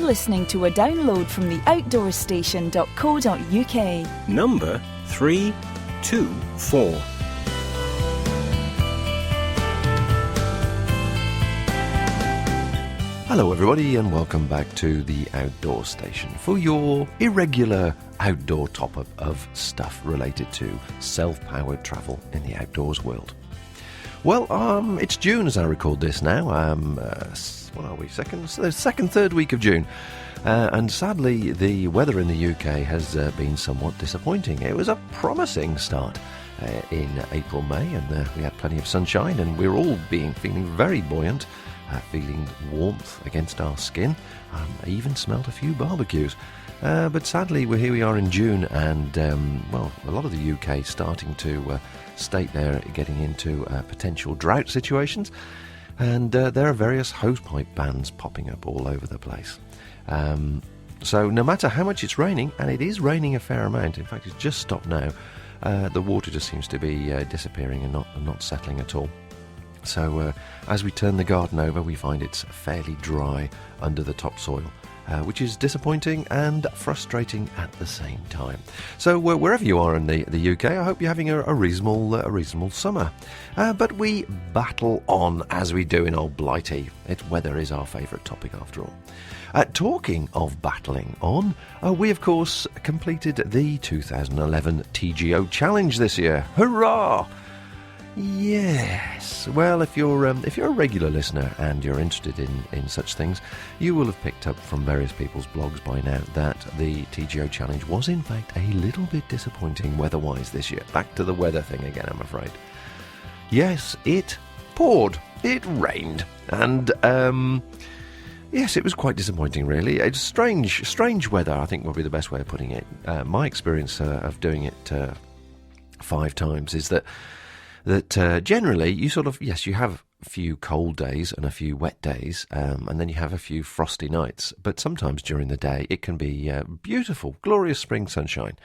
listening to a download from the outdoorstation.co.uk. Number 324. Hello everybody and welcome back to the Outdoor Station for your irregular outdoor top-up of stuff related to self-powered travel in the outdoors world. Well, it's June as I record this now. What are we, third week of June. And sadly, the weather in the UK has been somewhat disappointing. It was a promising start in April, May, and we had plenty of sunshine, and we were all feeling very buoyant, feeling warmth against our skin. I even smelled a few barbecues. But sadly, here we are in June, and a lot of the UK starting to state they're getting into potential drought situations, and there are various hosepipe bans popping up all over the place. So no matter how much it's raining, and it is raining a fair amount, in fact it's just stopped now, the water just seems to be disappearing and not settling at all. So as we turn the garden over, we find it's fairly dry under the topsoil, which is disappointing and frustrating at the same time. So wherever you are in the UK, I hope you're having a reasonable summer. But we battle on as we do in old Blighty. Weather is our favourite topic after all. Talking of battling on, we of course completed the 2011 TGO Challenge this year. Hurrah! Yes. Well, if you're a regular listener and you're interested in such things, you will have picked up from various people's blogs by now that the TGO Challenge was in fact a little bit disappointing weather-wise this year. Back to the weather thing again, I'm afraid. Yes, it poured. It rained. And yes, it was quite disappointing, really. It's strange weather, I think would be the best way of putting it. My experience of doing it 5 times is that generally you you have a few cold days and a few wet days, and then you have a few frosty nights, but sometimes during the day it can be beautiful, glorious spring sunshine.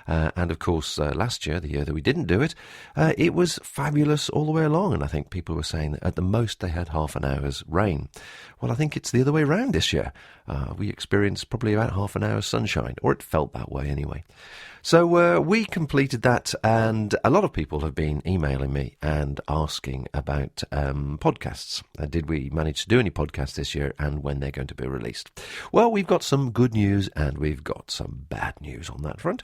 And of course, last year, the year that we didn't do it, it was fabulous all the way along, and I think people were saying that at the most they had half an hour's rain. Well, I think it's the other way around this year. We experienced probably about half an hour's sunshine, or it felt that way anyway. So we completed that, and a lot of people have been emailing me and asking about podcasts. Did we manage to do any podcasts this year, and when they're going to be released? Well, we've got some good news and we've got some bad news on that front.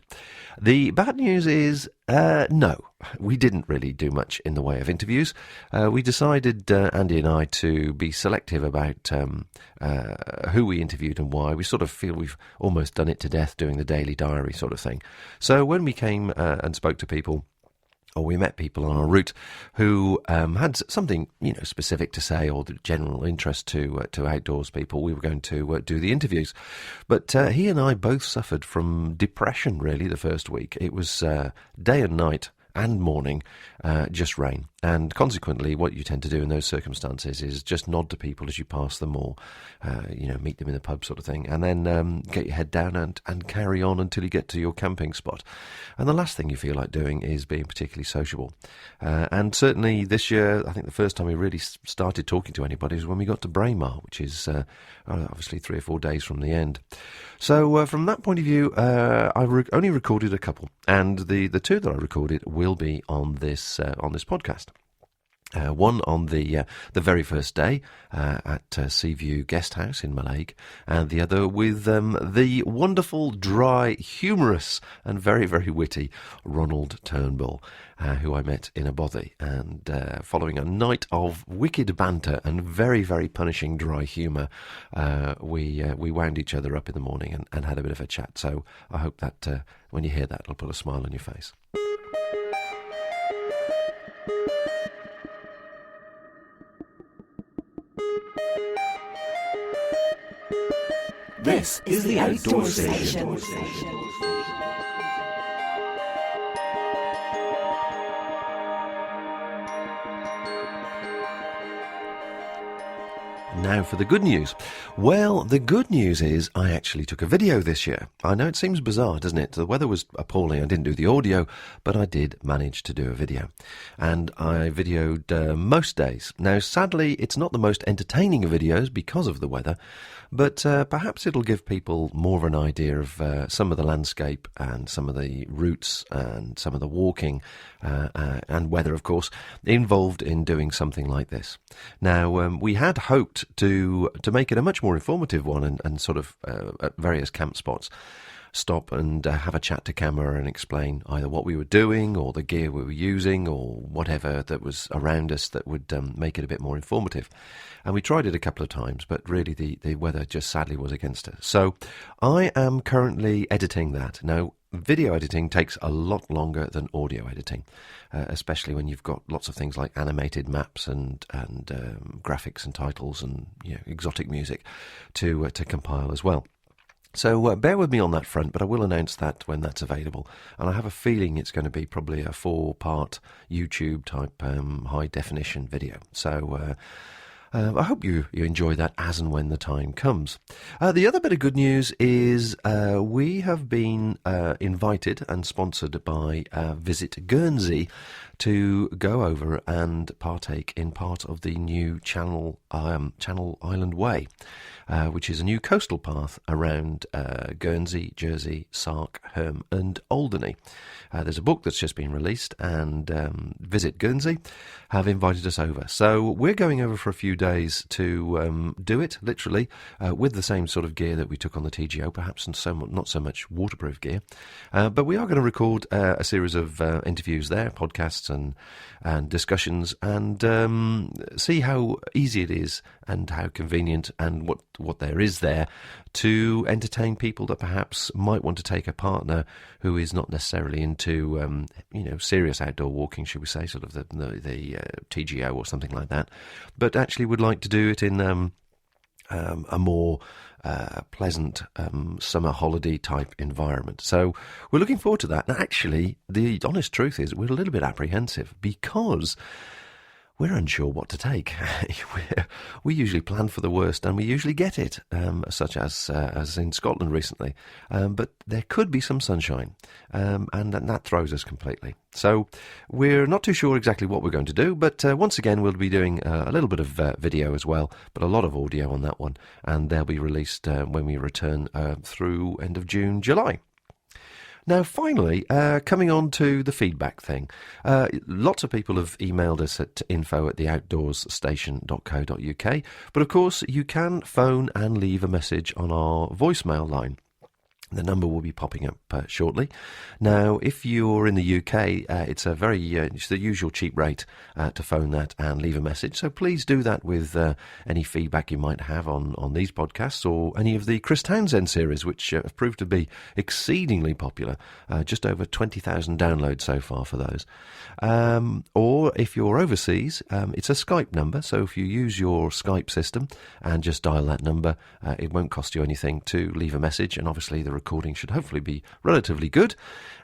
The bad news is no, we didn't really do much in the way of interviews. We decided, Andy and I, to be selective about who we interviewed and why. We sort of feel we've almost done it to death doing the daily diary sort of thing. So when we came and spoke to people, or we met people on our route who had something specific to say, or the general interest to outdoors people, we were going to do the interviews. But he and I both suffered from depression, really, the first week. It was day and night and morning, just rain. And consequently, what you tend to do in those circumstances is just nod to people as you pass them, or meet them in the pub sort of thing, and then get your head down and carry on until you get to your camping spot. And the last thing you feel like doing is being particularly sociable. And certainly this year, I think the first time we really started talking to anybody was when we got to Braemar, which is obviously 3 or 4 days from the end. So from that point of view, I only recorded a couple, and the 2 that I recorded will be on this podcast. One on the very first day at Seaview Guest House in Mallaig, and the other with the wonderful, dry, humorous and very, very witty Ronald Turnbull, who I met in a bothy. And following a night of wicked banter and very, very punishing dry humour, we wound each other up in the morning and had a bit of a chat. So I hope that when you hear that, it'll put a smile on your face. This is the Outdoor Station. Now for the good news. Well, the good news is I actually took a video this year. I know it seems bizarre, doesn't it? The weather was appalling. I didn't do the audio, but I did manage to do a video. And I videoed most days. Now, sadly, it's not the most entertaining of videos because of the weather, but perhaps it'll give people more of an idea of some of the landscape and some of the routes and some of the walking and weather, of course, involved in doing something like this. Now, we had hoped to make it a much more informative one and sort of at various camp spots stop and have a chat to camera and explain either what we were doing or the gear we were using or whatever that was around us that would make it a bit more informative. And we tried it a couple of times, but really the weather just sadly was against us. So I am currently editing that. Now, video editing takes a lot longer than audio editing, especially when you've got lots of things like animated maps and graphics and titles and exotic music to compile as well. So bear with me on that front, but I will announce that when that's available. And I have a feeling it's going to be probably a 4-part YouTube type high definition video. So I hope you enjoy that as and when the time comes. The other bit of good news is we have been invited and sponsored by Visit Guernsey to go over and partake in part of the new Channel Island Way, which is a new coastal path around Guernsey, Jersey, Sark, Herm and Alderney. There's a book that's just been released, and Visit Guernsey have invited us over. So we're going over for a few days to do it, literally, with the same sort of gear that we took on the TGO, perhaps and not so much waterproof gear. But we are going to record a series of interviews there, podcasts and discussions, and see how easy it is and how convenient and what there is there to entertain people that perhaps might want to take a partner who is not necessarily into serious outdoor walking, should we say, sort of the TGO or something like that, but actually would like to do it in a more pleasant summer holiday type environment. So we're looking forward to that. And actually, the honest truth is we're a little bit apprehensive because we're unsure what to take. We usually plan for the worst and we usually get it, such as in Scotland recently. But there could be some sunshine, and that throws us completely. So we're not too sure exactly what we're going to do, but once again we'll be doing a little bit of video as well, but a lot of audio on that one, and they'll be released when we return through end of June, July. Now, finally, coming on to the feedback thing. Lots of people have emailed us at info@theoutdoorsStation.co.uk, but of course you can phone and leave a message on our voicemail line. The number will be popping up shortly. Now, if you're in the UK, it's a it's the usual cheap rate to phone that and leave a message. So please do that with any feedback you might have on these podcasts or any of the Chris Townsend series, which have proved to be exceedingly popular. Just over 20,000 downloads so far for those. Or if you're overseas, it's a Skype number. So if you use your Skype system and just dial that number, it won't cost you anything to leave a message. And obviously the recording should hopefully be relatively good,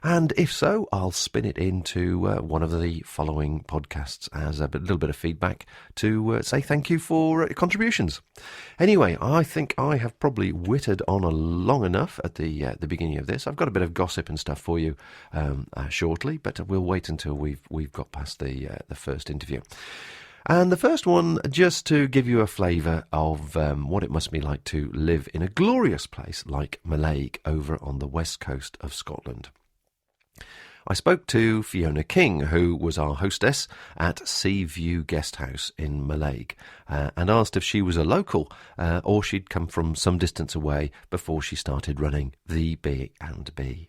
and if so, I'll spin it into one of the following podcasts as a little bit of feedback to say thank you for contributions. Anyway, I think I have probably whittled on long enough at the beginning of this. I've got a bit of gossip and stuff for you shortly, but we'll wait until we've got past the first interview. And the first one, just to give you a flavour of what it must be like to live in a glorious place like Mallaig over on the west coast of Scotland. I spoke to Fiona King, who was our hostess at Sea View Guest House in Mallaig, and asked if she was a local or she'd come from some distance away before she started running the B&B.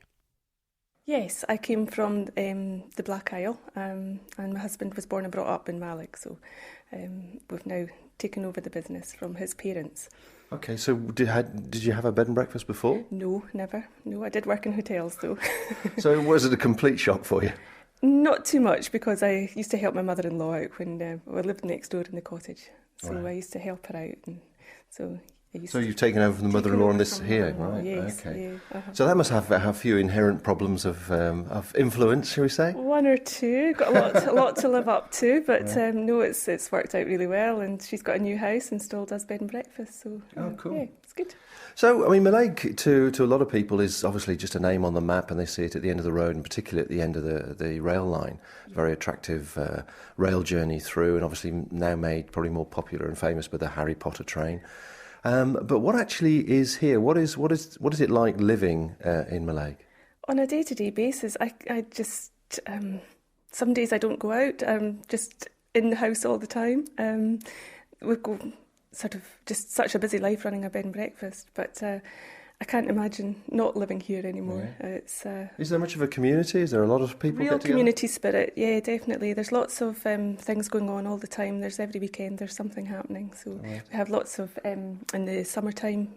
Yes, I came from the Black Isle, and my husband was born and brought up in Mallaig, so we've now taken over the business from his parents. Okay, so did you have a bed and breakfast before? No, never. No, I did work in hotels though. So was it a complete shock for you? Not too much, because I used to help my mother-in-law out when we lived next door in the cottage. So right. I used to help her out, and so So you've taken over from the mother-in-law on this here, right? Yes, okay. yeah. So that must have a few inherent problems of influence, shall we say? One or two. Got a lot to live up to, but no, it's worked out really well. And she's got a new house and still does bed and breakfast. So cool. Yeah, it's good. So, I mean, Mallaig to a lot of people is obviously just a name on the map, and they see it at the end of the road, and particularly at the end of the rail line. Very attractive rail journey through, and obviously now made probably more popular and famous by the Harry Potter train. But what actually is here? What is it like living in Mallaig? On a day-to-day basis, I just some days I don't go out. I'm just in the house all the time. We go sort of just such a busy life running a bed and breakfast, but I can't imagine not living here anymore. Yeah. It's Is there much of a community? Is there a lot of people real get together? community spirit. Yeah, definitely. There's lots of things going on all the time. There's every weekend there's something happening. So we have lots of in the summertime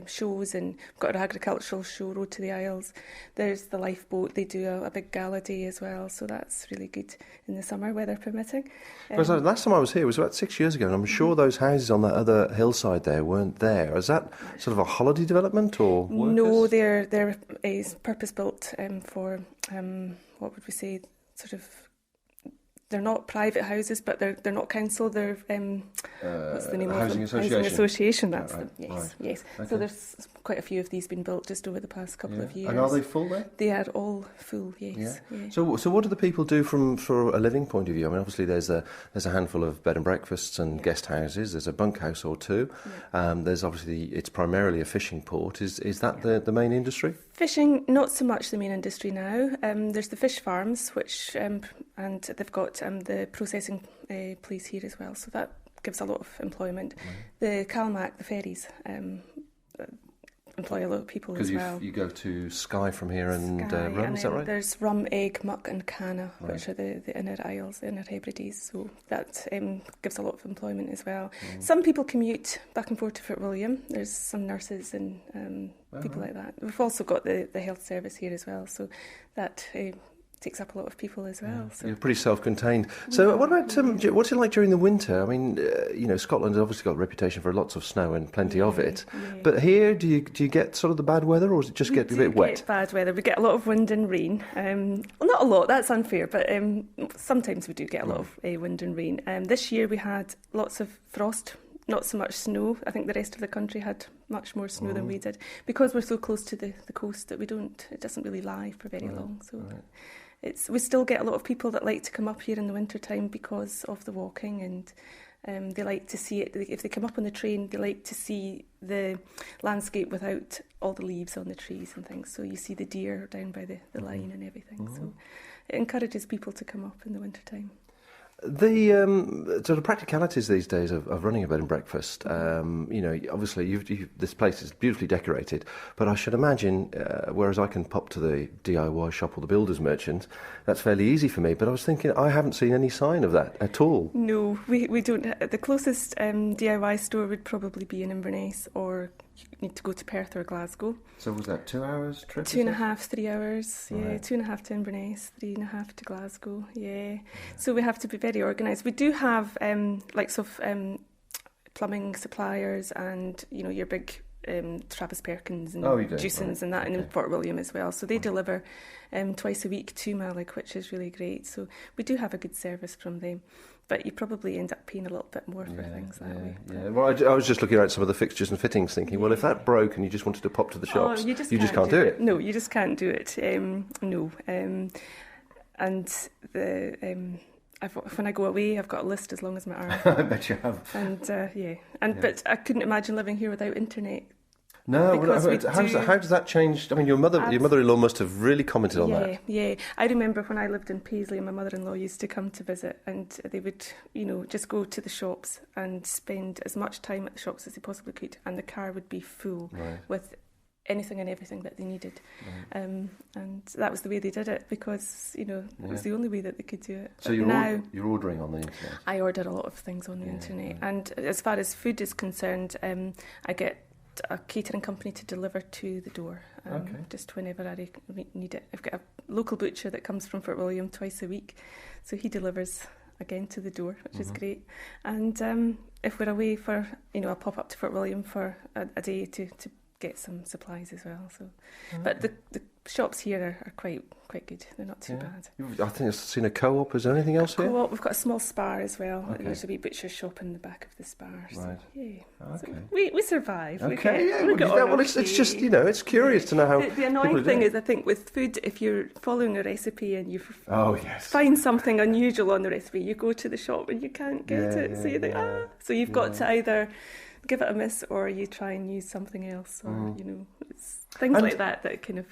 shows, and we've got our agricultural show, Road to the Isles. There's the lifeboat. They do a big gala day as well, so that's really good in the summer, weather permitting. Because last time I was here was about 6 years ago, and I'm sure those houses on that other hillside there weren't there. Is that sort of a holiday development or workers? No, they're purpose built for what would we say, sort of. They're not private houses, but they're not council. They're what's the name of them? Housing Association. Housing Association. That's right. them. Yes, Right. yes. Okay. So there's quite a few of these been built just over the past couple of years. And are they full there? They are all full. Yes. Yeah. Yeah. So what do the people do for a living point of view? I mean, obviously there's a handful of bed and breakfasts and guest houses. There's a bunkhouse or two. Yeah. There's obviously it's primarily a fishing port. Is that the main industry? Fishing, not so much the main industry now. There's the fish farms, which and they've got the processing place here as well. So that gives a lot of employment. The Calmac, the ferries, employ a lot of people as well. Because you go to Skye from here and Skye, Rum, and is that then right? There's Rum, Egg, Muck and Canna, which are the inner isles, the inner Hebrides. So that gives a lot of employment as well. Some people commute back and forth to Fort William. There's some nurses and people like that. We've also got the health service here as well, so that takes up a lot of people as well. So. You're pretty self-contained. So what about, what's it like during the winter? I mean, Scotland has obviously got a reputation for lots of snow and plenty of it. Yeah. But here, do you get sort of the bad weather, or does it just get a bit wet? We get bad weather. We get a lot of wind and rain. Well, not a lot, that's unfair, but sometimes we do get a lot of wind and rain. This year we had lots of frost, not so much snow. I think the rest of the country had much more snow than we did, because we're so close to the coast that it doesn't really lie for very long. So. We still get a lot of people that like to come up here in the winter time because of the walking, and they like to see it. If they come up on the train, they like to see the landscape without all the leaves on the trees and things. So you see the deer down by the line and everything. So it encourages people to come up in the winter time. The sort of practicalities these days of running a bed and breakfast, obviously this place is beautifully decorated, but I should imagine, whereas I can pop to the DIY shop or the builder's merchant, that's fairly easy for me, but I was thinking I haven't seen any sign of that at all. No, we don't. The closest DIY store would probably be in Inverness, or you need to go to Perth or Glasgow. So was that 2 hours trip? 2.5, 3 hours, yeah. Right. 2.5 to Inverness, 3.5 to Glasgow, yeah. So we have to be very organised. We do have plumbing suppliers and, your big Travis Perkins and Juicens and that, and in Fort William as well. So they deliver twice a week to Mallaig, which is really great. So we do have a good service from them. But you probably end up paying a little bit more for things that way. Yeah. Well, I was just looking at some of the fixtures and fittings, thinking, well, if that broke and you just wanted to pop to the shops, you just can't do it. No, you just can't do it. No. And when I go away, I've got a list as long as my arm. I bet you have. And but I couldn't imagine living here without internet. No, how does that change? I mean, your mother-in-law must have really commented on that. Yeah. I remember when I lived in Paisley, my mother-in-law used to come to visit, and they would, just go to the shops and spend as much time at the shops as they possibly could, and the car would be full with anything and everything that they needed. And that was the way they did it, because it was the only way that they could do it. So you're ordering on the internet? I order a lot of things on the internet, and as far as food is concerned, I get a catering company to deliver to the door, just whenever I need it. I've got a local butcher that comes from Fort William twice a week, so he delivers again to the door, which is great. And if we're away for I'll pop up to Fort William for a day to get some supplies as well. So, but the shops here are quite good. They're not too bad. I think I've seen a co-op. Is there anything else here? Co-op. We've got a small spar as well. Okay. There's a wee butcher shop in the back of the spar. So, Right. yeah. Okay. So we survive. Okay, it's just, it's curious to know how... The annoying thing is, I think, with food, if you're following a recipe and you find something unusual on the recipe, you go to the shop and you can't get it. So you think, So you've got to either give it a miss or you try and use something else. Or, it's things like that kind of...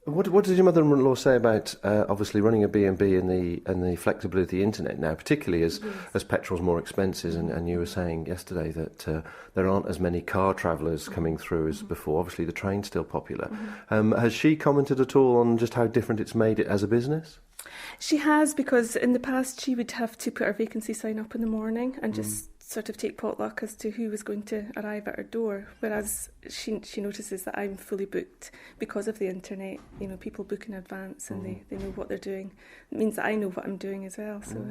What does your mother-in-law say about obviously running a B&B and the flexibility of the internet now, particularly as petrol's more expensive, and you were saying yesterday that there aren't as many car travellers coming through as before. Obviously the train's still popular. Has she commented at all on just how different it's made it as a business? She has, because in the past she would have to put her vacancy sign up in the morning and just sort of take potluck as to who was going to arrive at her door, whereas she notices that I'm fully booked because of the internet. People book in advance and they know what they're doing. It means that I know what I'm doing as well. So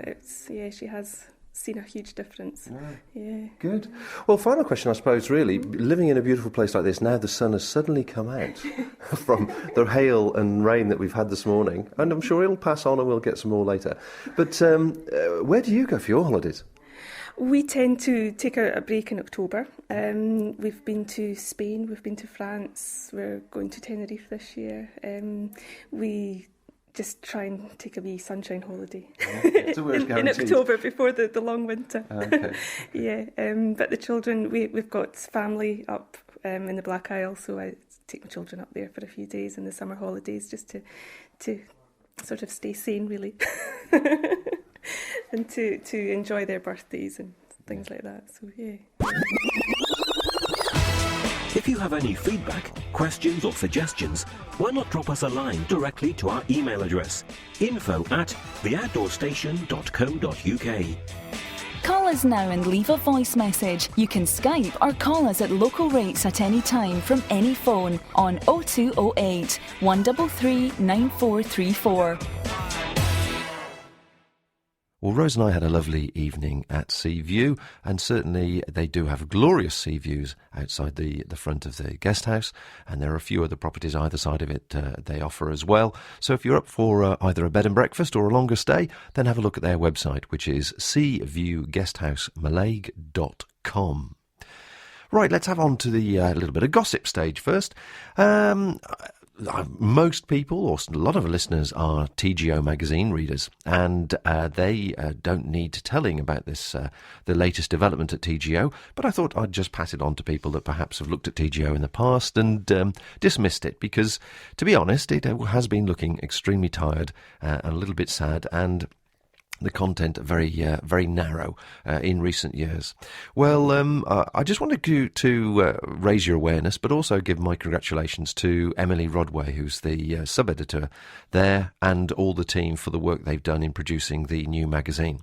she has seen a huge difference. Yeah. Good. Well, final question, I suppose, really. Living in a beautiful place like this, now the sun has suddenly come out from the hail and rain that we've had this morning, and I'm sure it'll pass on and we'll get some more later. But where do you go for your holidays? We tend to take a break in October. We've been to Spain, we've been to France, we're going to Tenerife this year. We just try and take a wee sunshine holiday in October before the long winter. Okay. But the children, we've got family up in the Black Isle, so I take my children up there for a few days in the summer holidays just to sort of stay sane, really. And to enjoy their birthdays and things like that. So, yeah. If you have any feedback, questions or suggestions, why not drop us a line directly to our email address, info@theoutdoorstation.co.uk. Call us now and leave a voice message. You can Skype or call us at local rates at any time from any phone on 0208 133 9434. Well, Rose and I had a lovely evening at Seaview, and certainly they do have glorious sea views outside the front of the guest house, and there are a few other properties either side of it they offer as well. So if you're up for either a bed and breakfast or a longer stay, then have a look at their website, which is seaviewguesthousemallag.com. Right, let's have on to the little bit of gossip stage first. Most people, or a lot of listeners, are TGO magazine readers, and they don't need telling about this, the latest development at TGO, but I thought I'd just pass it on to people that perhaps have looked at TGO in the past and dismissed it, because, to be honest, it has been looking extremely tired and a little bit sad, and the content very narrow in recent years. Well, I just wanted to raise your awareness, but also give my congratulations to Emily Rodway, who's the sub-editor there, and all the team for the work they've done in producing the new magazine.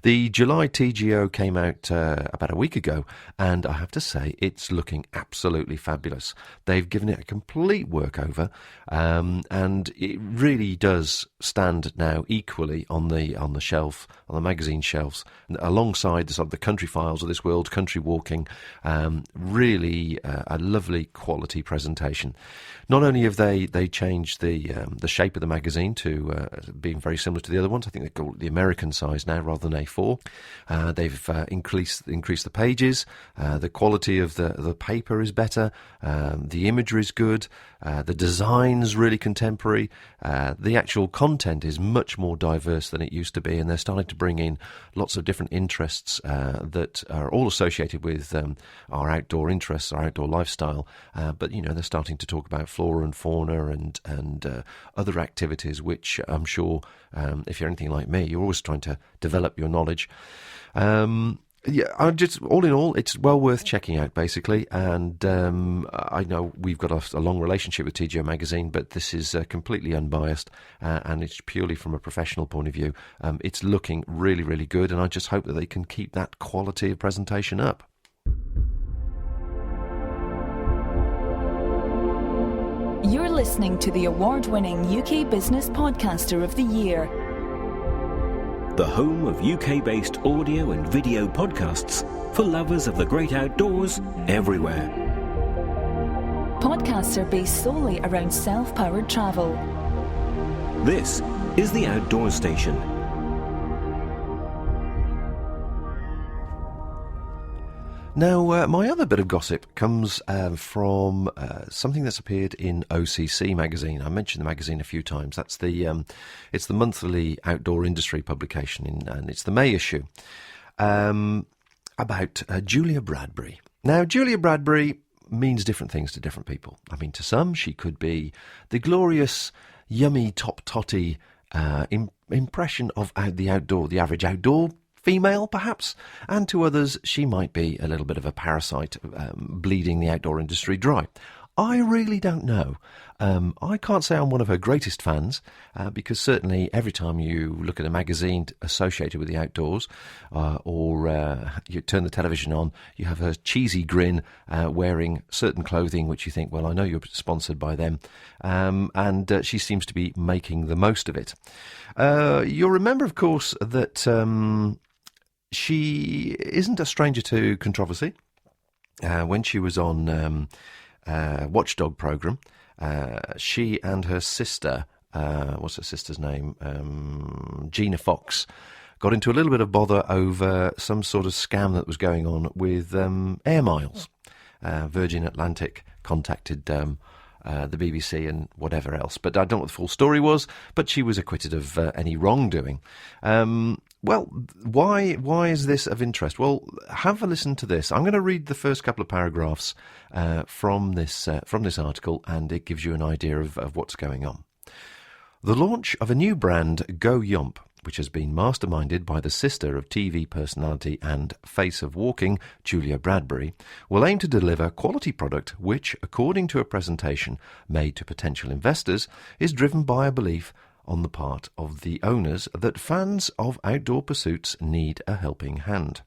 The July TGO came out about a week ago, and I have to say it's looking absolutely fabulous. They've given it a complete workover, and it really does stand now equally on the shelf, on the magazine shelves, alongside the sort of the country files of this world, country walking. Really a lovely quality presentation. Not only have they changed the shape of the magazine to being very similar to the other ones. I think they call it the American size now rather than A4. They've increased the pages. The quality of the paper is better. The imagery is good. The design's really contemporary. The actual content is much more diverse than it used to be, and they're starting to bring in lots of different interests that are all associated with our outdoor interests, our outdoor lifestyle. But they're starting to talk about flora and fauna and other activities, which I'm sure, if you're anything like me, you're always trying to develop your knowledge. All in all, it's well worth checking out, basically. And I know we've got a long relationship with TGO magazine, but this is completely unbiased, and it's purely from a professional point of view. It's looking really, really good, and I just hope that they can keep that quality of presentation up. You're listening to the award-winning UK Business Podcaster of the Year. The home of UK-based audio and video podcasts for lovers of the great outdoors everywhere. Podcasts are based solely around self-powered travel. This is the Outdoor Station. Now, my other bit of gossip comes from something that's appeared in OCC magazine. I mentioned the magazine a few times. That's it's the monthly outdoor industry publication, and it's the May issue, about Julia Bradbury. Now, Julia Bradbury means different things to different people. I mean, to some, she could be the glorious, yummy, top-totty impression of the average outdoor female, perhaps, and to others she might be a little bit of a parasite bleeding the outdoor industry dry. I really don't know. I can't say I'm one of her greatest fans, because certainly every time you look at a magazine associated with the outdoors, or you turn the television on, you have her cheesy grin wearing certain clothing which you think, well, I know you're sponsored by them, and she seems to be making the most of it. You'll remember, of course, that she isn't a stranger to controversy. When she was on Watchdog programme, she and her sister, what's her sister's name? Gina Fox, got into a little bit of bother over some sort of scam that was going on with air miles. Virgin Atlantic contacted the BBC and whatever else, but I don't know what the full story was, but she was acquitted of any wrongdoing. Well, why is this of interest? Well, have a listen to this. I'm going to read the first couple of paragraphs from this article, and it gives you an idea of what's going on. The launch of a new brand, Go Yump, which has been masterminded by the sister of TV personality and face of walking, Julia Bradbury, will aim to deliver quality product which, according to a presentation made to potential investors, is driven by a belief on the part of the owners that fans of outdoor pursuits need a helping hand.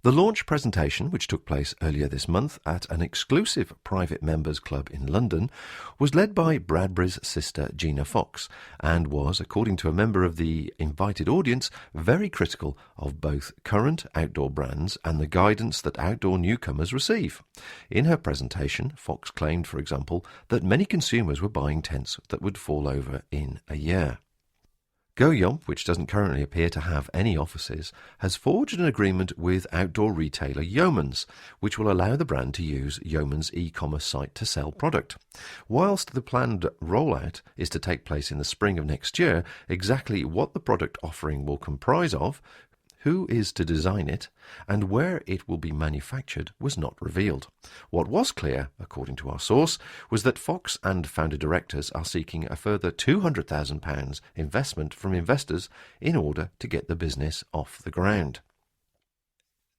The launch presentation, which took place earlier this month at an exclusive private members club in London, was led by Bradbury's sister Gina Fox and was, according to a member of the invited audience, very critical of both current outdoor brands and the guidance that outdoor newcomers receive. In her presentation, Fox claimed, for example, that many consumers were buying tents that would fall over in a year. Go Yump, which doesn't currently appear to have any offices, has forged an agreement with outdoor retailer Yeomans, which will allow the brand to use Yeomans' e-commerce site to sell product. Whilst the planned rollout is to take place in the spring of next year, exactly what the product offering will comprise of, who is to design it, and where it will be manufactured was not revealed. What was clear, according to our source, was that Fox and founder directors are seeking a further £200,000 investment from investors in order to get the business off the ground.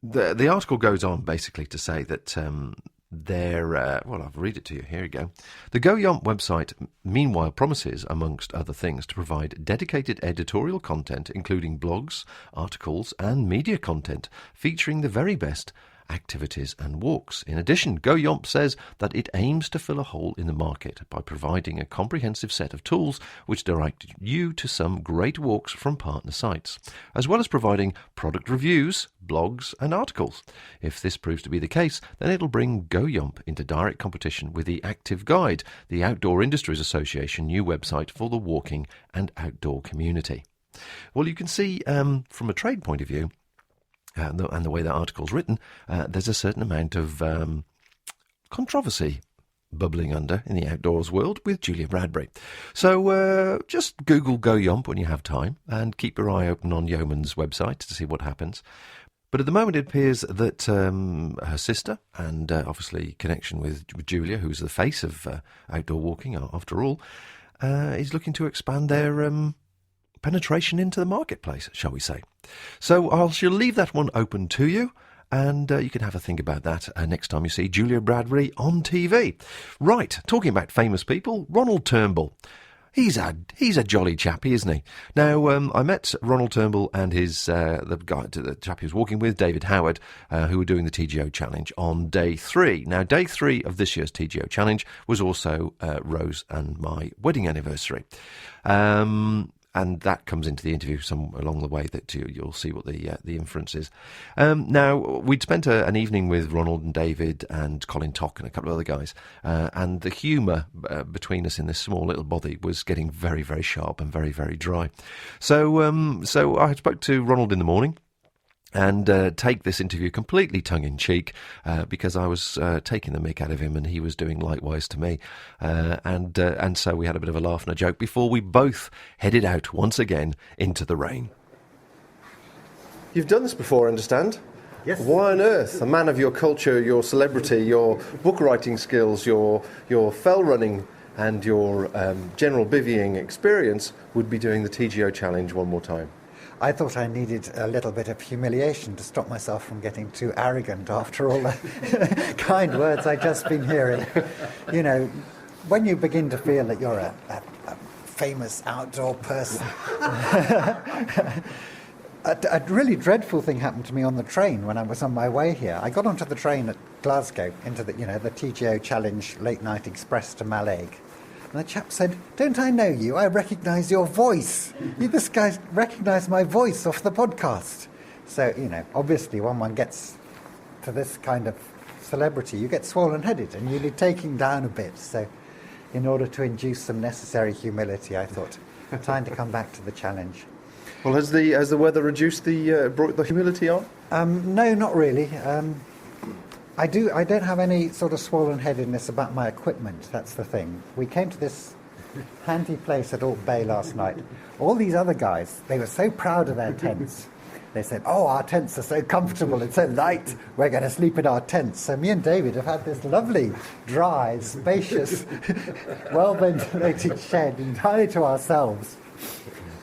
The article goes on basically to say that I'll read it to you. Here you go. The Go Yump website, meanwhile, promises, amongst other things, to provide dedicated editorial content, including blogs, articles, and media content featuring the very best activities and walks. In addition, Go Yump says that it aims to fill a hole in the market by providing a comprehensive set of tools which direct you to some great walks from partner sites, as well as providing product reviews, blogs and articles. If this proves to be the case, then it'll bring Go Yump into direct competition with the Active Guide, the Outdoor Industries Association new website for the walking and outdoor community. Well, you can see from a trade point of view, and the way that article's written, there's a certain amount of controversy bubbling under in the outdoors world with Julia Bradbury. So just Google Go Yump when you have time and keep your eye open on Yeoman's website to see what happens. But at the moment it appears that her sister, and obviously connection with Julia, who's the face of outdoor walking after all, is looking to expand their penetration into the marketplace, shall we say. So I shall leave that one open to you, and you can have a think about that next time you see Julia Bradbury on TV. Right, talking about famous people, Ronald Turnbull. He's a jolly chappy, isn't he? Now, I met Ronald Turnbull and his the chap he was walking with, David Howard, who were doing the TGO Challenge on day 3. Now, day 3 of this year's TGO Challenge was also Rose and my wedding anniversary. and that comes into the interview along the way that you'll see what the inference is. Now, we'd spent an evening with Ronald and David and Colin Tock and a couple of other guys, and the humour between us in this small little body was getting very, very sharp and very, very dry. So I spoke to Ronald in the morning and take this interview completely tongue-in-cheek because I was taking the mick out of him and he was doing likewise to me. And so we had a bit of a laugh and a joke before we both headed out once again into the rain. You've done this before, I understand? Yes. Why on earth, a man of your culture, your celebrity, your book writing skills, your fell running and your general bivvying experience would be doing the TGO challenge one more time? I thought I needed a little bit of humiliation to stop myself from getting too arrogant after all the kind words I'd just been hearing. You know, when you begin to feel that you're a famous outdoor person. A really dreadful thing happened to me on the train when I was on my way here. I got onto the train at Glasgow into the TGO Challenge Late Night Express to Mallaig. And the chap said, "Don't I know you? I recognise your voice. This guy recognised my voice off the podcast." So, obviously when one gets to this kind of celebrity, you get swollen-headed and you need taking down a bit. So in order to induce some necessary humility, I thought, time to come back to the challenge. Well, has the weather reduced brought the humility on? No, not really. I don't have any sort of swollen-headedness about my equipment, that's the thing. We came to this handy place at Alt Bay last night. All these other guys, they were so proud of their tents. They said, "Oh, our tents are so comfortable, it's so light, we're going to sleep in our tents." So me and David have had this lovely, dry, spacious, well-ventilated shed entirely to ourselves.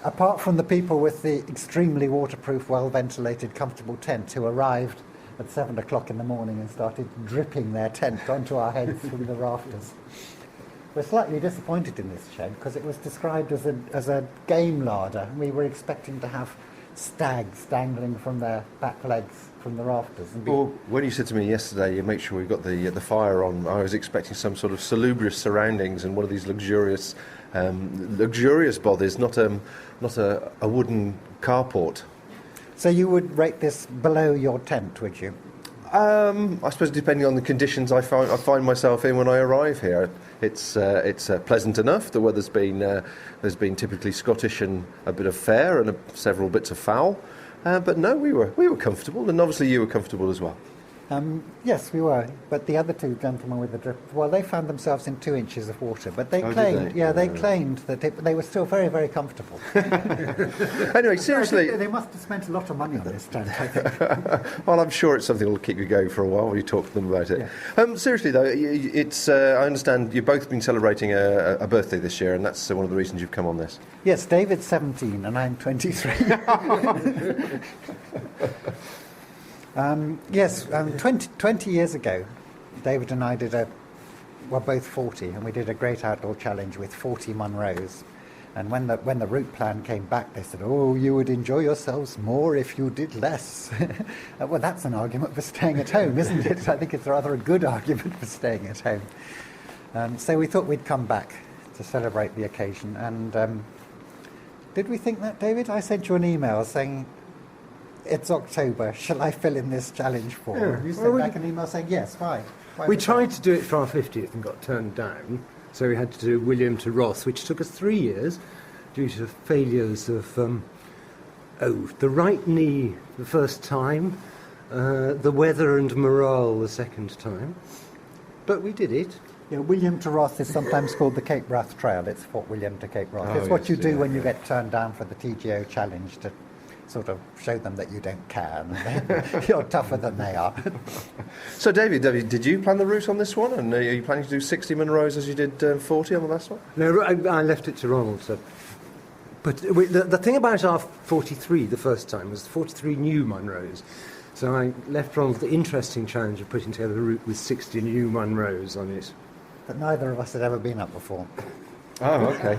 Apart from the people with the extremely waterproof, well-ventilated, comfortable tent who arrived at 7 o'clock in the morning and started dripping their tent onto our heads from the rafters. We're slightly disappointed in this shed because it was described as a game larder. We were expecting to have stags dangling from their back legs from the rafters. Well, when you said to me yesterday, you make sure we've got the fire on, I was expecting some sort of salubrious surroundings and one of these luxurious bodies, not a wooden carport. So you would rate this below your tent, would you? I suppose depending on the conditions I find myself in when I arrive here, it's pleasant enough. The weather's been there's been typically Scottish and a bit of fair and several bits of foul, but no, we were comfortable, and obviously you were comfortable as well. Yes, we were. But the other two gentlemen with the drip, well, they found themselves in 2 inches of water. But they claimed, they claimed that they were still very, very comfortable. Anyway, seriously, they must have spent a lot of money on this tent, I think. Well, I'm sure it's something that will keep you going for a while when you talk to them about it. Yeah. Seriously, though, it's I understand you've both been celebrating a birthday this year, and that's one of the reasons you've come on this. Yes, David's 17 and I'm 23. 20 years ago, David and I were both 40, and we did a great outdoor challenge with 40 Munros. And when the route plan came back, they said, "Oh, you would enjoy yourselves more if you did less." Well, that's an argument for staying at home, isn't it? I think it's rather a good argument for staying at home. So we thought we'd come back to celebrate the occasion. And did we think that, David? I sent you an email saying, "It's October, shall I fill in this challenge form?" Yeah. You sent back an email saying, "Yes, why?" We tried to do it for our 50th and got turned down, so we had to do William to Ross, which took us 3 years due to failures of the right knee the first time, the weather and morale the second time, but we did it. Yeah, William to Ross is sometimes called the Cape Wrath Trail. It's Fort William to Cape Wrath. It's what you do when you get turned down for the TGO challenge, to sort of show them that you don't care and you're tougher than they are. So, David, did you plan the route on this one? And are you planning to do 60 Munros as you did 40 on the last one? No, I left it to Ronald. But the thing about our 43 the first time was 43 new Munros. So I left Ronald the interesting challenge of putting together a route with 60 new Munros on it. But neither of us had ever been up before. Oh, okay.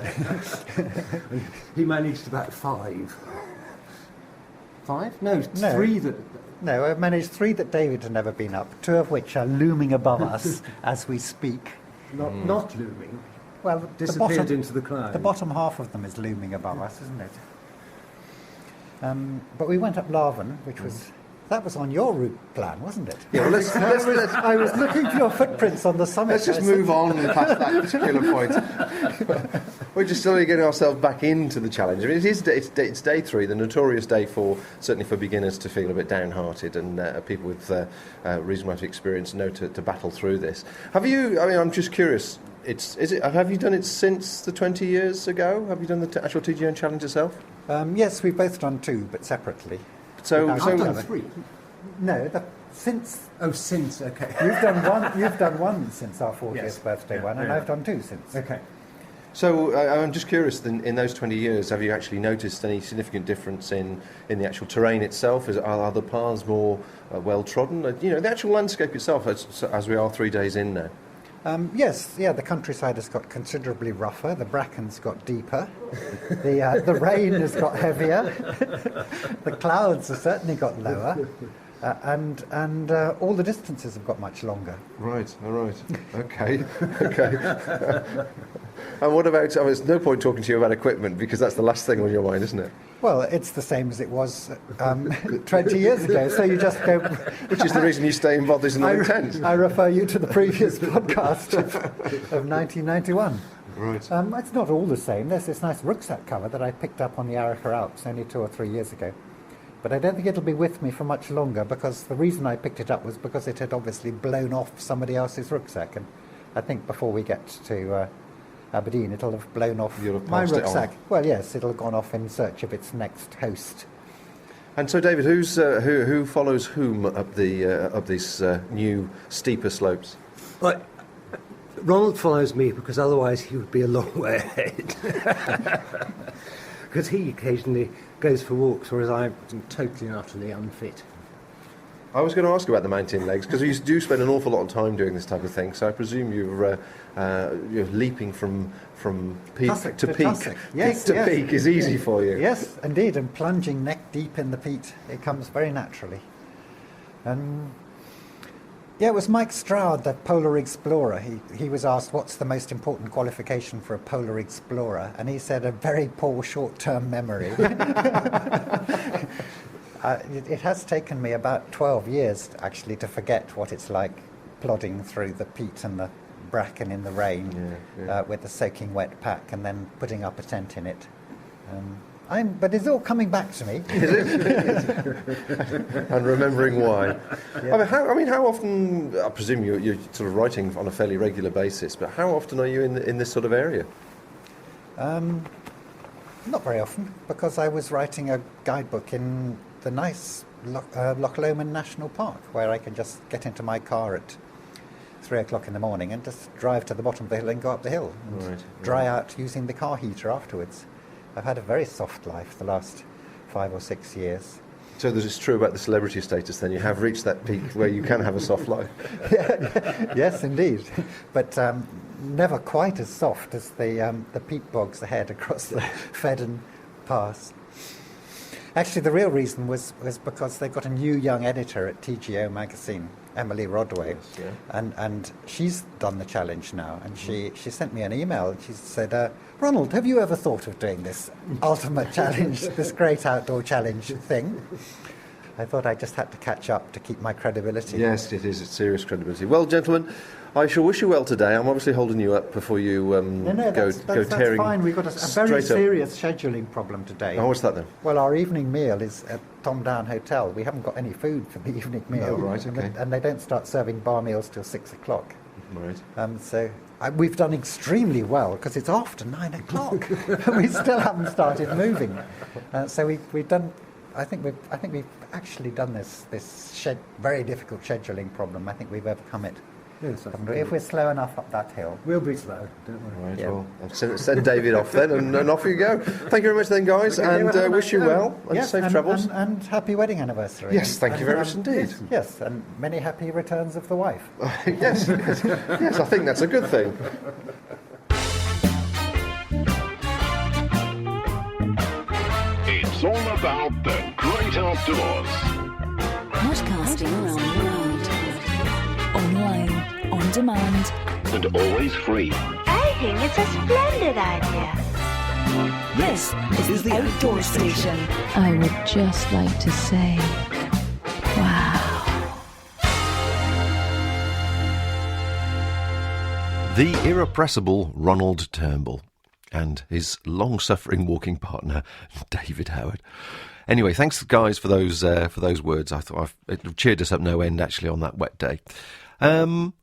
He managed about 5. 5? No, 3 that... No, I've managed 3 that David had never been up, 2 of which are looming above us as we speak. Not looming. Well, disappeared into the clouds. The bottom half of them is looming above us, isn't it? But we went up Larven, which was... That was on your route plan, wasn't it? Yeah, well, I was looking for your footprints on the summit. let's just move on past that particular point. We're just slowly getting ourselves back into the challenge. I mean, it's day 3, the notorious day certainly for beginners to feel a bit downhearted, and people with reasonable experience know to battle through this. Have you? I mean, I'm just curious. Have you done it since the 20 years ago? Have you done the actual TGO challenge yourself? Yes, we've both done 2, but separately. So I've done 3. No, since. Oh, since, okay. You've done one since our 40th birthday one, and I've done 2 since. Okay. So I'm just curious, in those 20 years, have you actually noticed any significant difference in the actual terrain itself? Are the paths more well-trodden? The actual landscape itself, as we are 3 days in now. Yes, the countryside has got considerably rougher, the brackens got deeper, the rain has got heavier, the clouds have certainly got lower, and all the distances have got much longer. Right, all right. Okay. And what about, there's no point talking to you about equipment, because that's the last thing on your mind, isn't it? Well, it's the same as it was 20 years ago, so you just go... Which is the reason you stay involved in the tent. I refer you to the previous podcast of 1991. Right. It's not all the same. There's this nice rucksack cover that I picked up on the Arica Alps only 2 or 3 years ago. But I don't think it'll be with me for much longer, because the reason I picked it up was because it had obviously blown off somebody else's rucksack. And I think before we get to Aberdeen, it'll have blown off my rucksack. Well, yes, it'll have gone off in search of its next host. And so, David, who follows whom up these new steeper slopes? Well, Ronald follows me because otherwise he would be a long way ahead. Because he occasionally goes for walks, whereas I'm totally and utterly unfit. I was going to ask about the mountain legs, because you do spend an awful lot of time doing this type of thing, so I presume you're leaping from peak Tussock to peak. tussock. Yes, peak to peak is easy for you. Yes, indeed, and plunging neck deep in the peat, it comes very naturally. It was Mike Stroud, the polar explorer. He was asked, what's the most important qualification for a polar explorer? And he said, a very poor short-term memory. It has taken me about 12 years, actually, to forget what it's like plodding through the peat and the bracken in the rain with the soaking wet pack and then putting up a tent in it. But it's all coming back to me. And remembering why. Yeah. How often, I presume you're sort of writing on a fairly regular basis, but how often are you in this sort of area? Not very often, because I was writing a guidebook in the nice Loch Lomond National Park, where I can just get into my car at 3 o'clock in the morning and just drive to the bottom of the hill and go up the hill and dry out using the car heater afterwards. I've had a very soft life the last 5 or 6 years. So that it's true about the celebrity status then, you have reached that peak where you can have a soft life. Yes, indeed. But never quite as soft as the peat bogs ahead across the Fedden Pass. Actually, the real reason was because they've got a new young editor at TGO magazine, Emily Rodway, and she's done the challenge now. And she sent me an email and she said, Ronald, have you ever thought of doing this ultimate challenge, this great outdoor challenge thing? I thought I just had to catch up to keep my credibility. Yes, it is. It's serious credibility. Well, gentlemen, I shall wish you well today. I'm obviously holding you up before you go tearing. That's fine. We've got a very serious scheduling problem today. Oh, what's that then? Well, our evening meal is at Tom Down Hotel. We haven't got any food for the evening meal. Oh, right, okay. And they don't start serving bar meals till 6 o'clock. Right. We've done extremely well because it's after 9 o'clock and we still haven't started moving. So we've done. I think we've actually done this very difficult scheduling problem. I think we've overcome it. Yes, if we're slow enough up that hill. We'll be slow, don't worry. Right, well, I'll send David off then, and off you go. Thank you very much then, guys, and wish you well, and safe travels. And happy wedding anniversary. Yes, thank you very much indeed. Yes, and many happy returns of the wife. Yes, I think that's a good thing. It's all about the great outdoors. Podcasting around the world. Online, on demand. And always free. Hey! think it's a splendid idea. This is the Outdoor Station. I would just like to say, wow. The irrepressible Ronald Turnbull and his long-suffering walking partner, David Howard. Anyway, thanks, guys, for those words. I thought it cheered us up no end, actually, on that wet day.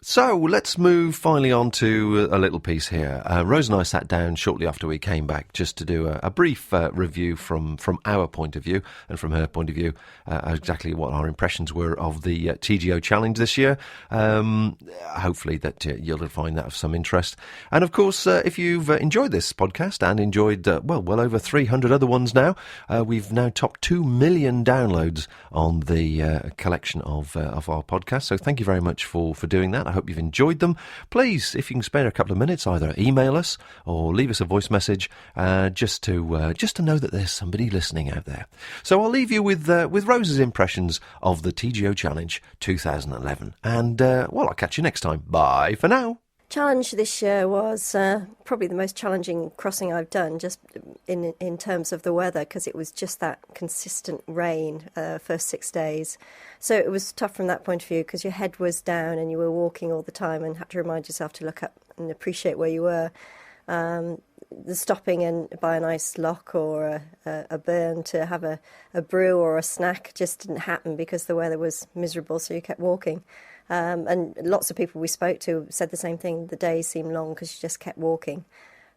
So let's move finally on to a little piece here. Rose and I sat down shortly after we came back just to do a brief review from our point of view and from her point of view, exactly what our impressions were of the TGO challenge this year. Hopefully that you'll find that of some interest. And of course, if you've enjoyed this podcast and enjoyed, well over 300 other ones now, we've now topped 2 million downloads on the collection of our podcast. So thank you very much for doing that. I hope you've enjoyed them. Please, if you can spare a couple of minutes, either email us or leave us a voice message, just to know that there's somebody listening out there. So I'll leave you with Rose's impressions of the TGO Challenge 2011, and I'll catch you next time. Bye for now. Challenge this year was probably the most challenging crossing I've done, just in terms of the weather, because it was just that consistent rain first 6 days. So it was tough from that point of view, because your head was down and you were walking all the time and had to remind yourself to look up and appreciate where you were. The stopping and by a nice lock or a burn to have a brew or a snack just didn't happen because the weather was miserable, so you kept walking. And lots of people we spoke to said the same thing. The days seemed long because you just kept walking.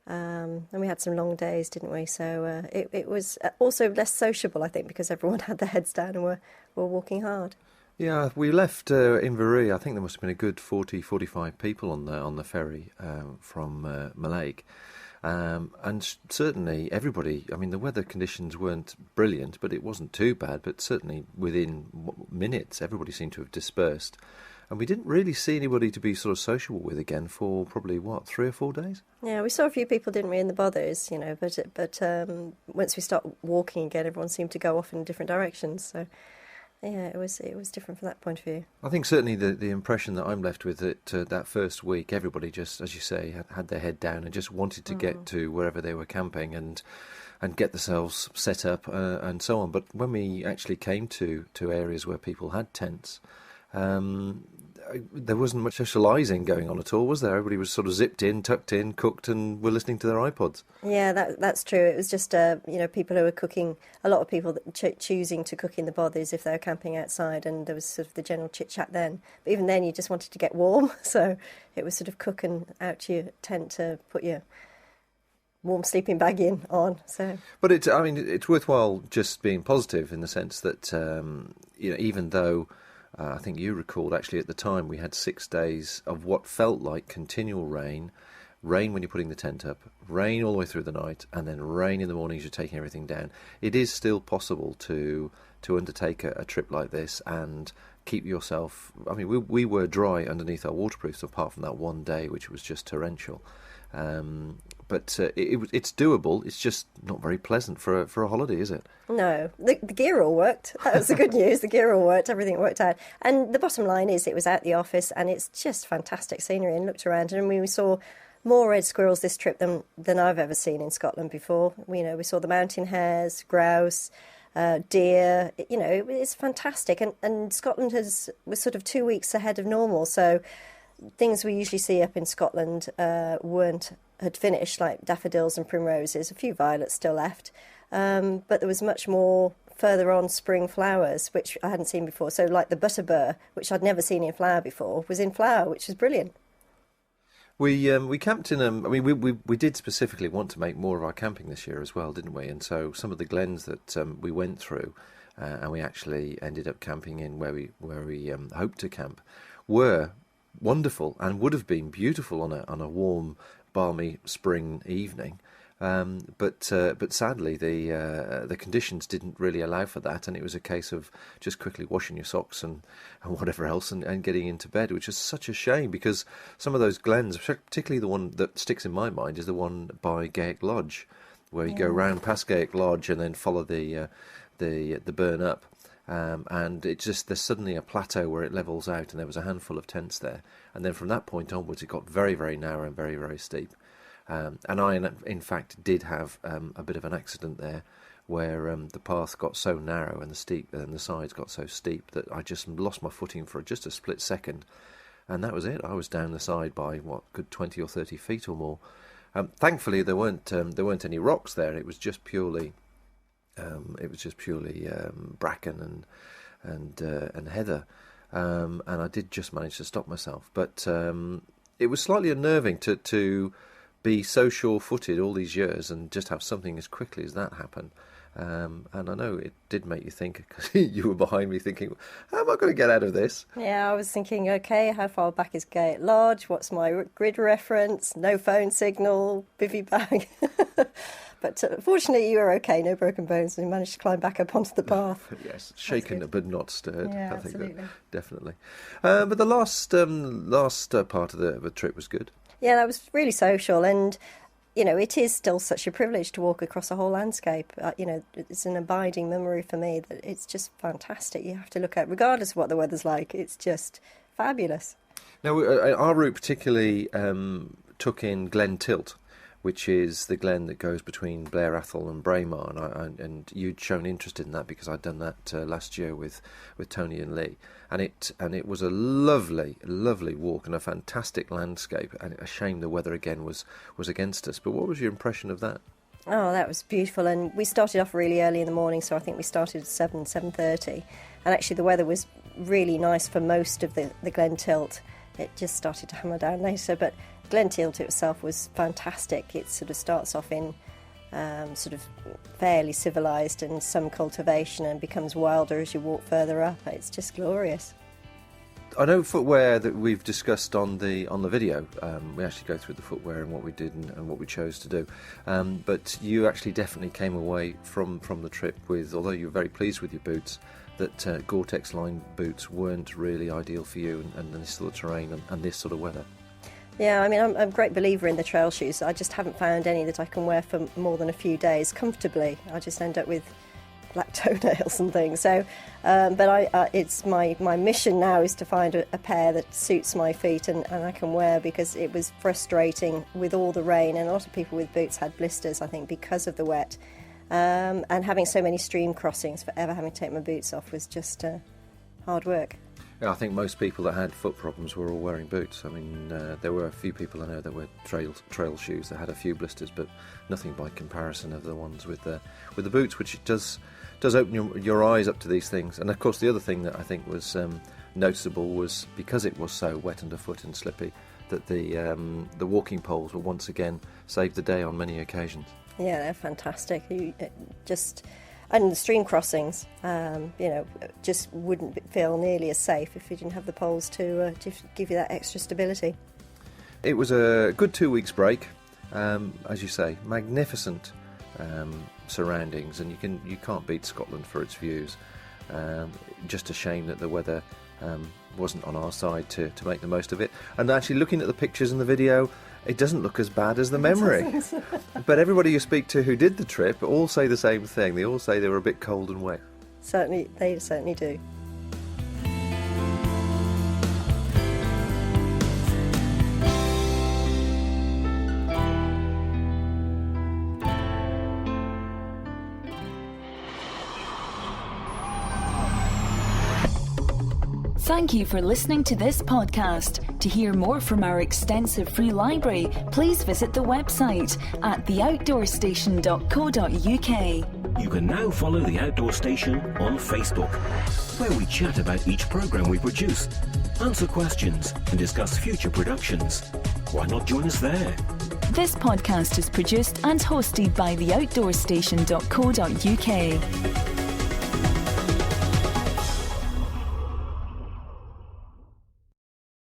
And we had some long days, didn't we? So it was also less sociable, I think, because everyone had their heads down and were walking hard. Yeah, we left Inverary. I think there must have been a good 40, 45 people on the ferry from Mallaig. And certainly everybody, I mean, the weather conditions weren't brilliant, but it wasn't too bad. But certainly within minutes, everybody seemed to have dispersed. And we didn't really see anybody to be sort of sociable with again for probably, 3 or 4 days? Yeah, we saw a few people, didn't we, in the bothers, but once we start walking again, everyone seemed to go off in different directions. So, yeah, it was different from that point of view. I think certainly the impression that I'm left with that first week, everybody just, as you say, had their head down and just wanted to get to wherever they were camping and get themselves set up and so on. But when we actually came to areas where people had tents, there wasn't much socialising going on at all, was there? Everybody was sort of zipped in, tucked in, cooked, and were listening to their iPods. Yeah, that's true. It was just, people who were cooking, a lot of people choosing to cook in the bothers if they were camping outside, and there was sort of the general chit-chat then. But even then, you just wanted to get warm, so it was sort of cook and out to your tent to put your warm sleeping bag on. So, but it's worthwhile just being positive in the sense that, even though... I think you recalled, actually, at the time, we had 6 days of what felt like continual rain when you're putting the tent up, rain all the way through the night, and then rain in the morning as you're taking everything down. It is still possible to undertake a trip like this and keep yourself... I mean, we were dry underneath our waterproofs, apart from that one day, which was just torrential. But it's doable. It's just not very pleasant for a holiday, is it? No. The gear all worked. That was the good news. The gear all worked. Everything worked out. And the bottom line is it was at the office, and it's just fantastic scenery. And looked around, and we saw more red squirrels this trip than I've ever seen in Scotland before. We saw the mountain hares, grouse, deer. It's fantastic. And Scotland was sort of 2 weeks ahead of normal. So things we usually see up in Scotland had finished, like daffodils and primroses, a few violets still left, but there was much more further on spring flowers, which I hadn't seen before. So like the butterbur, which I'd never seen in flower before, was in flower, which was brilliant. We camped in we did specifically want to make more of our camping this year as well, didn't we? And so some of the glens that we went through, and we actually ended up camping in where we hoped to camp, were wonderful and would have been beautiful on a warm, balmy spring evening, but sadly the conditions didn't really allow for that, and it was a case of just quickly washing your socks and whatever else and getting into bed, which is such a shame, because some of those glens, particularly the one that sticks in my mind, is the one by Gaelic Lodge, where you go round past Gaelic Lodge and then follow the burn up. And there's suddenly a plateau where it levels out, and there was a handful of tents there. And then from that point onwards, it got very, very narrow and very, very steep. And I, in fact, did have a bit of an accident there, where the path got so narrow and the sides got so steep that I just lost my footing for just a split second, and that was it. I was down the side by good 20 or 30 feet or more. Thankfully, there weren't any rocks there. It was just purely bracken and heather, and I did just manage to stop myself. But it was slightly unnerving to be so sure-footed all these years and just have something as quickly as that happen. And I know it did make you think, because you were behind me thinking, how am I going to get out of this? Yeah, I was thinking, OK, how far back is Gate Lodge? What's my grid reference? No phone signal, bivvy bag. But fortunately, you were OK, no broken bones, and you managed to climb back up onto the path. Yes, shaken but not stirred. Yeah, I think absolutely. Definitely. But the last part of the trip was good. Yeah, that was really social, and it is still such a privilege to walk across a whole landscape. It's an abiding memory for me that it's just fantastic. You have to look at, regardless of what the weather's like, it's just fabulous. Now, our route particularly took in Glen Tilt, which is the glen that goes between Blair Athol and Braemar, and you'd shown interest in that because I'd done that last year with Tony and Lee, and it was a lovely walk and a fantastic landscape, and a shame the weather again was against us. But what was your impression of that? Oh, that was beautiful, and we started off really early in the morning, so I think we started at 7:30, and actually the weather was really nice for most of the Glen Tilt. It just started to hammer down later, but Glen Tilt itself was fantastic. It sort of starts off in sort of fairly civilised and some cultivation, and becomes wilder as you walk further up. It's just glorious. I know footwear that we've discussed on the video. We actually go through the footwear and what we did and what we chose to do. But you actually definitely came away from the trip with, although you were very pleased with your boots, that Gore-Tex line boots weren't really ideal for you and this sort of terrain and this sort of weather. Yeah, I mean, I'm a great believer in the trail shoes. I just haven't found any that I can wear for more than a few days comfortably. I just end up with black toenails and things. So, it's my mission now is to find a pair that suits my feet and I can wear, because it was frustrating with all the rain, and a lot of people with boots had blisters, I think, because of the wet. And having so many stream crossings, forever having to take my boots off was just hard work. Yeah, I think most people that had foot problems were all wearing boots. I mean, there were a few people I know that were trail shoes that had a few blisters, but nothing by comparison of the ones with the boots, which does open your eyes up to these things. And of course, the other thing that I think was noticeable was, because it was so wet underfoot and slippy, that the walking poles were once again saved the day on many occasions. Yeah, they're fantastic. And the stream crossings, just wouldn't feel nearly as safe if you didn't have the poles to give you that extra stability. It was a good 2 weeks break, as you say, magnificent surroundings, and you can't beat Scotland for its views. Just a shame that the weather wasn't on our side to make the most of it. And actually, looking at the pictures and the video, it doesn't look as bad as the memory. But everybody you speak to who did the trip all say the same thing. They all say they were a bit cold and wet. They certainly do. Thank you for listening to this podcast. To hear more from our extensive free library, please visit the website at theoutdoorstation.co.uk. You can now follow The Outdoor Station on Facebook, where we chat about each programme we produce, answer questions and discuss future productions. Why not join us there? This podcast is produced and hosted by theoutdoorstation.co.uk.